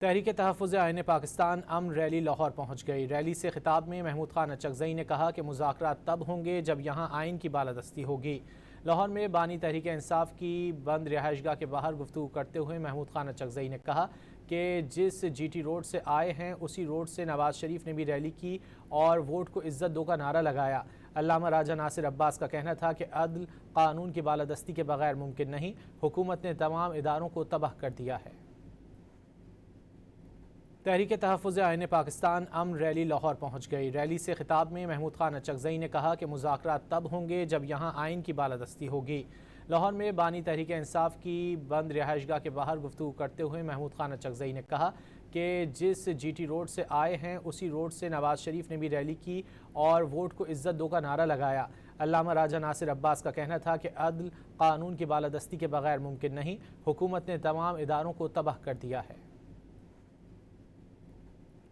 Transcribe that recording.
تحریک تحفظ آئین پاکستان امن ریلی لاہور پہنچ گئی۔ ریلی سے خطاب میں محمود خان اچکزئی نے کہا کہ مذاکرات تب ہوں گے جب یہاں آئین کی بالادستی ہوگی۔ لاہور میں بانی تحریک انصاف کی بند رہائش گاہ کے باہر گفتگو کرتے ہوئے محمود خان اچکزئی نے کہا کہ جس جی ٹی روڈ سے آئے ہیں اسی روڈ سے نواز شریف نے بھی ریلی کی اور ووٹ کو عزت دو کا نعرہ لگایا۔ علامہ راجہ ناصر عباس کا کہنا تھا کہ عدل قانون کی بالادستی کے بغیر ممکن نہیں، حکومت نے تمام اداروں کو تباہ کر دیا ہے۔ تحریک تحفظ آئین پاکستان امن ریلی لاہور پہنچ گئی۔ ریلی سے خطاب میں محمود خان اچکزئی نے کہا کہ مذاکرات تب ہوں گے جب یہاں آئین کی بالادستی ہوگی۔ لاہور میں بانی تحریک انصاف کی بند رہائش گاہ کے باہر گفتگو کرتے ہوئے محمود خان اچکزئی نے کہا کہ جس جی ٹی روڈ سے آئے ہیں اسی روڈ سے نواز شریف نے بھی ریلی کی اور ووٹ کو عزت دو کا نعرہ لگایا۔ علامہ راجہ ناصر عباس کا کہنا تھا کہ عدل قانون کی بالادستی کے بغیر ممکن نہیں، حکومت نے تمام اداروں کو تباہ کر دیا ہے۔